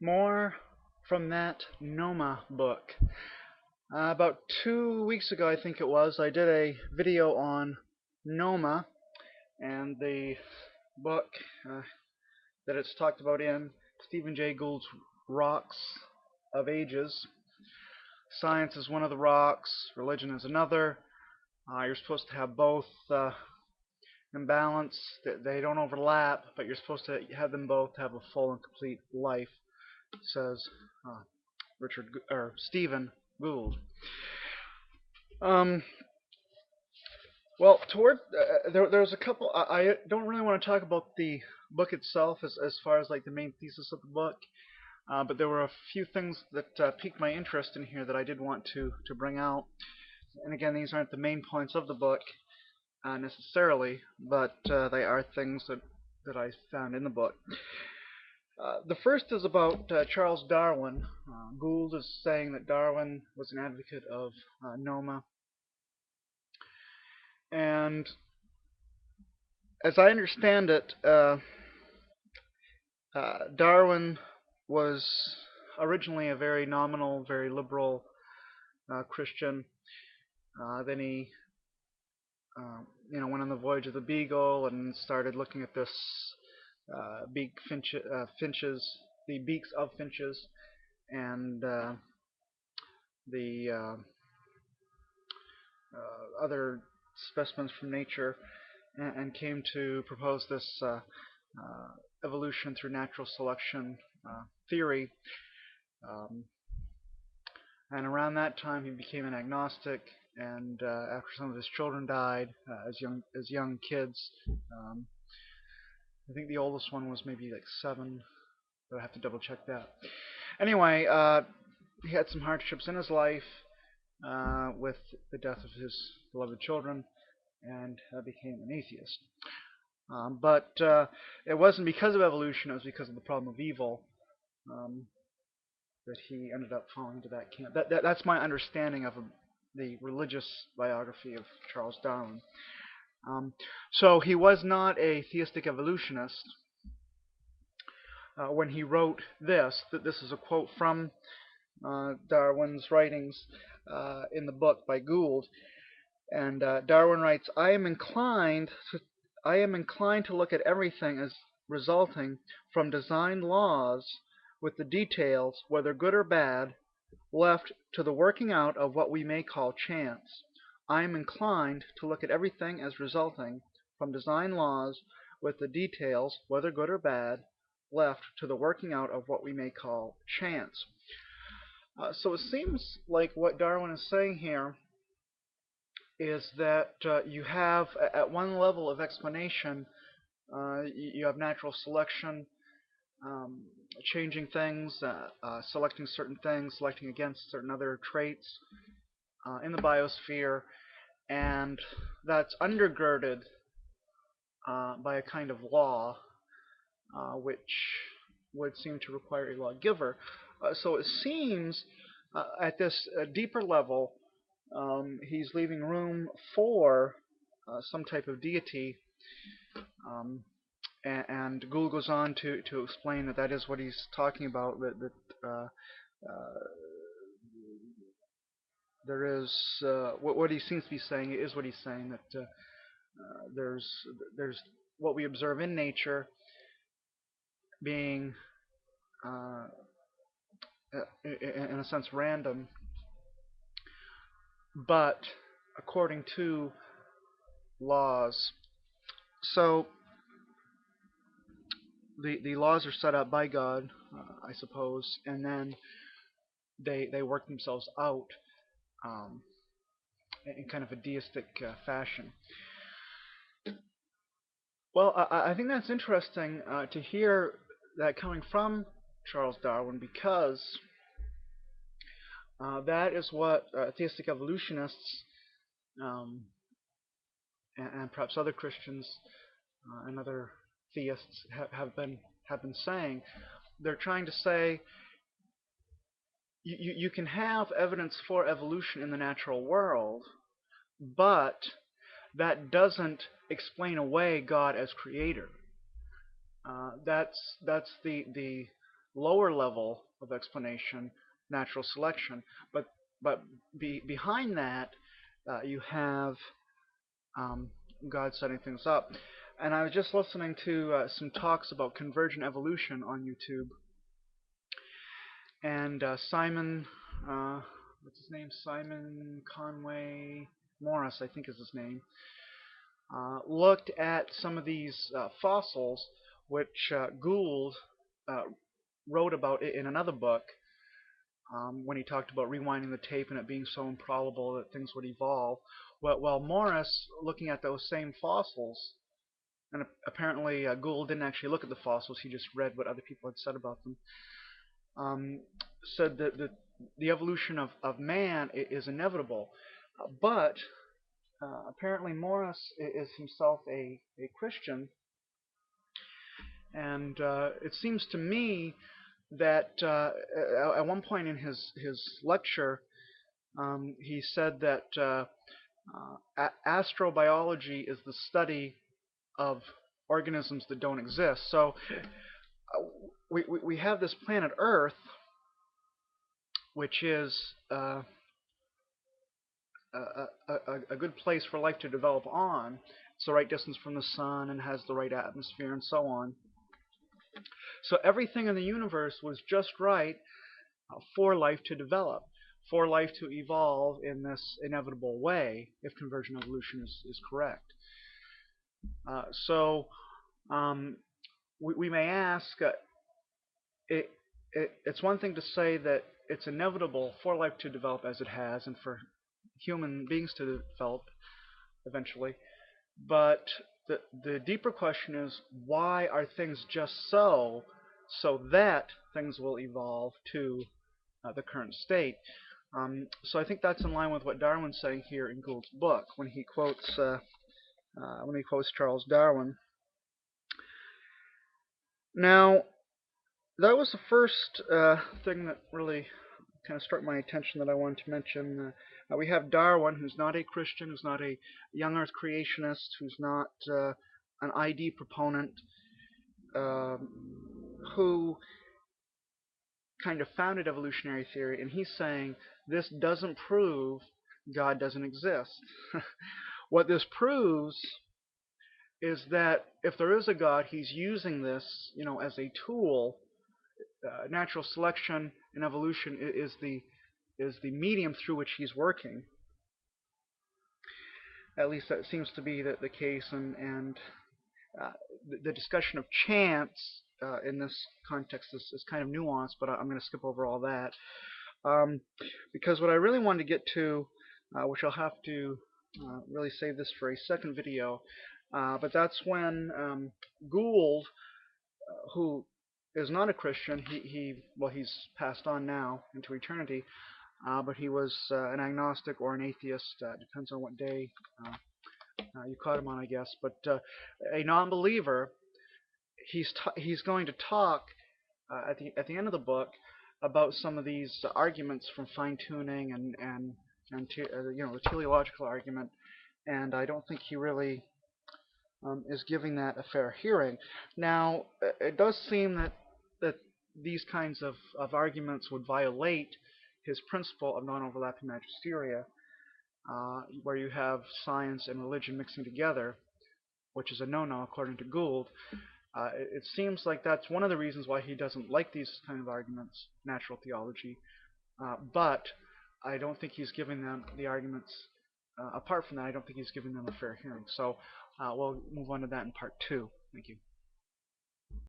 More from that NOMA book. About 2 weeks ago, I think it was, I did a video on NOMA and the book that it's talked about in Stephen Jay Gould's Rocks of Ages. Science is one of the rocks, religion is another. You're supposed to have both in balance. They don't overlap, but you're supposed to have them both to have a full and complete life, says Stephen Gould. Um, well, there's a couple. I don't really want to talk about the book itself as far as like the main thesis of the book, but there were a few things that piqued my interest in here that I did want to bring out. And again, these aren't the main points of the book necessarily, but they are things that I found in the book. The first is about Charles Darwin. Gould is saying that Darwin was an advocate of NOMA. And as I understand it, Darwin was originally a very nominal, very liberal Christian. Then he went on the voyage of the Beagle and started looking at this finches, the beaks of finches, and the other specimens from nature, and came to propose this evolution through natural selection theory. And around that time, he became an agnostic. And after some of his children died as young kids, I think the oldest one was maybe like 7, but I have to double check that. Anyway, he had some hardships in his life with the death of his beloved children, and became an atheist. But it wasn't because of evolution; it was because of the problem of evil that he ended up falling into that camp. That's my understanding of the religious biography of Charles Darwin. So he was not a theistic evolutionist when he wrote this. This is a quote from Darwin's writings in the book by Gould. And Darwin writes, I am inclined to look at everything as resulting from designed laws, with the details, whether good or bad, left to the working out of what we may call chance. I am inclined to look at everything as resulting from design laws, with the details, whether good or bad, left to the working out of what we may call chance. So it seems like what Darwin is saying here is that you have, at one level of explanation, you have natural selection, changing things, selecting certain things, selecting against certain other traits in the biosphere, and that's undergirded by a kind of law, which would seem to require a lawgiver. So it seems at this deeper level, he's leaving room for some type of deity, and Gould goes on to explain that is what he's talking about, that there is what he seems to be saying is what he's saying, that there's what we observe in nature being in a sense random, but according to laws. So the laws are set up by God, I suppose, and then they work themselves out in kind of a deistic fashion. Well, I think that's interesting to hear that coming from Charles Darwin, because that is what theistic evolutionists and perhaps other Christians and other theists have been saying. They're trying to say you can have evidence for evolution in the natural world, but that doesn't explain away God as creator. That's the lower level of explanation, natural selection. But behind that, you have um, God setting things up. And I was just listening to some talks about convergent evolution on YouTube, and what's his name? Simon Conway Morris, I think is his name, looked at some of these fossils, which Gould uh, wrote about in another book, when he talked about rewinding the tape and it being so improbable that things would evolve. Well, Morris, looking at those same fossils, and apparently Gould didn't actually look at the fossils, he just read what other people had said about them, um, said that the evolution of man is inevitable. But apparently Morris is himself a Christian, and it seems to me that at one point in his lecture, he said that astrobiology is the study of organisms that don't exist. So we have this planet Earth, which is a good place for life to develop on. It's the right distance from the sun and has the right atmosphere and so on. So everything in the universe was just right for life to develop, for life to evolve in this inevitable way, if convergent evolution is correct. So we may ask, it's one thing to say that it's inevitable for life to develop as it has and for human beings to develop eventually, but the deeper question is, why are things just so that things will evolve to the current state? So I think that's in line with what Darwin's saying here in Gould's book when he quotes Charles Darwin. Now, that was the first thing that really kind of struck my attention that I wanted to mention. We have Darwin, who's not a Christian, who's not a young Earth creationist, who's not an ID proponent, who kind of founded evolutionary theory, and he's saying this doesn't prove God doesn't exist. What this proves is that if there is a God, he's using this, as a tool. Natural selection and evolution is the medium through which he's working. At least that seems to be the case, and the discussion of chance in this context is kind of nuanced, but I'm going to skip over all that. Because what I really wanted to get to, which I'll have to really save this for a second video, but that's when Gould, who is not a Christian, he's passed on now into eternity, but he was an agnostic or an atheist, depends on what day you caught him on, I guess, but a non-believer. He's going to talk at the end of the book about some of these arguments from fine-tuning and the teleological argument, and I don't think he really is giving that a fair hearing. Now, it does seem that these kinds of arguments would violate his principle of non-overlapping magisteria, where you have science and religion mixing together, which is a no-no according to Gould. It seems like that's one of the reasons why he doesn't like these kind of arguments, natural theology, but I don't think he's giving them the arguments. Apart from that, I don't think he's giving them a fair hearing. So we'll move on to that in part 2. Thank you.